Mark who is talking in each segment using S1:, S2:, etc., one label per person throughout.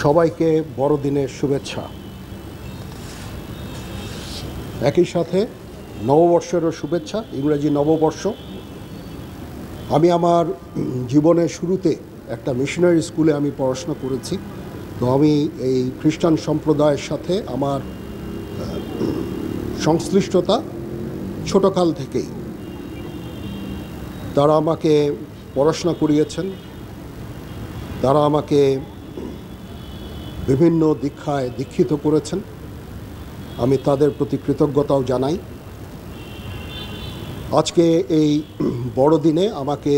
S1: সবাইকে বড়দিনের শুভেচ্ছা। একই সাথে নববর্ষেরও শুভেচ্ছা, ইংরেজি নববর্ষ। আমি আমার জীবনের শুরুতে একটা মিশনারি স্কুলে আমি পড়াশোনা করেছি। তো আমি এই খ্রিস্টান সম্প্রদায়ের সাথে আমার সংশ্লিষ্টতা ছোটকাল থেকেই। তারা আমাকে পড়াশোনা করিয়েছেন, তারা আমাকে বিভিন্ন দীক্ষায় দীক্ষিত করেছেন। আমি তাদের প্রতি কৃতজ্ঞতাও জানাই। আজকে এই বড়দিনে আমাকে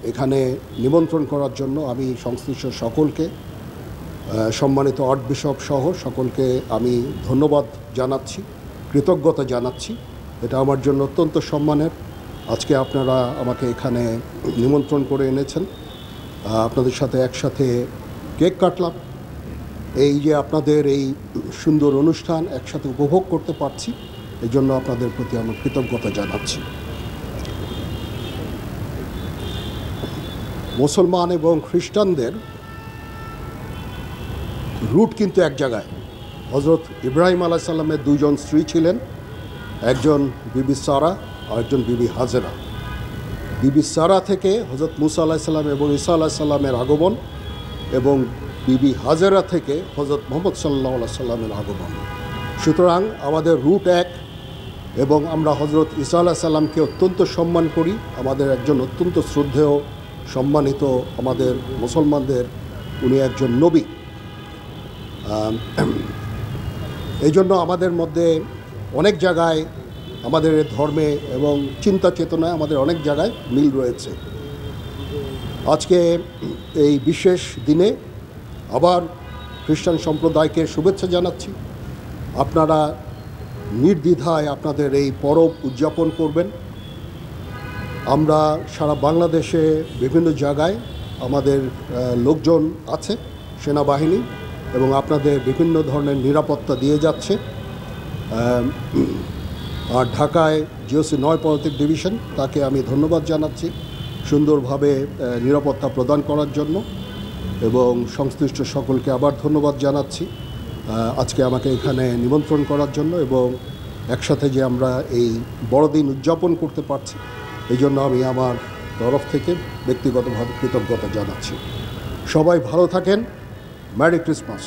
S1: এখানে নিমন্ত্রণ করার জন্য আমি সংশ্লিষ্ট সকলকে, সম্মানিত আর্ট বিশপ সহ সকলকে আমি ধন্যবাদ জানাচ্ছি, কৃতজ্ঞতা জানাচ্ছি। এটা আমার জন্য অত্যন্ত সম্মানের। আজকে আপনারা আমাকে এখানে নিমন্ত্রণ করে এনেছেন, আপনাদের সাথে একসাথে কেক কাটলাম। এই যে আপনাদের এই সুন্দর অনুষ্ঠান একসাথে উপভোগ করতে পারছি, এই জন্য আপনাদের প্রতি আমার কৃতজ্ঞতা জানাচ্ছি। মুসলমান এবং খ্রিস্টানদের রুট কিন্তু এক জায়গায়। হজরত ইব্রাহিম আলাইহিস সালামের দুজন স্ত্রী ছিলেন, একজন বিবি সারা আর একজন বিবি হাজেরা। বিবি সারা থেকে হজরত মুসা আলাইহিস সালাম এবং ঈসা আলাইহিস সালামের আগমন, এবং বিবি হাজেরা থেকে হজরত মুহাম্মদ সাল্লাল্লাহু আলাইহি সাল্লামের আগমন। সুতরাং আমাদের রুট এক, এবং আমরা হজরত ঈসা আলাইহিস সালামকে অত্যন্ত সম্মান করি। আমাদের একজন অত্যন্ত শ্রদ্ধেয় সম্মানিত আমাদের মুসলমানদের উনি একজন নবী। এই জন্য আমাদের মধ্যে অনেক জায়গায়, আমাদের ধর্মে এবং চিন্তা চেতনায় আমাদের অনেক জায়গায় মিল রয়েছে। আজকে এই বিশেষ দিনে আবার খ্রিস্টান সম্প্রদায়কে শুভেচ্ছা জানাচ্ছি। আপনারা নির্দ্বিধায় আপনাদের এই পরব উদযাপন করবেন। আমরা সারা বাংলাদেশে বিভিন্ন জায়গায় আমাদের লোকজন আছে, সেনাবাহিনী, এবং আপনাদের বিভিন্ন ধরনের নিরাপত্তা দিয়ে যাচ্ছে। আর ঢাকায় জিওসি ৯ পদাতিক ডিভিশন, তাকে আমি ধন্যবাদ জানাচ্ছি সুন্দরভাবে নিরাপত্তা প্রদান করার জন্য, এবং সংশ্লিষ্ট সকলকে আবার ধন্যবাদ জানাচ্ছি আজকে আমাকে এখানে নিমন্ত্রণ করার জন্য, এবং একসাথে যে আমরা এই বড়দিন উদযাপন করতে পারছি, এই জন্য আমি আমার তরফ থেকে ব্যক্তিগতভাবে কৃতজ্ঞতা জানাচ্ছি। সবাই ভালো থাকেন। Merry Christmas.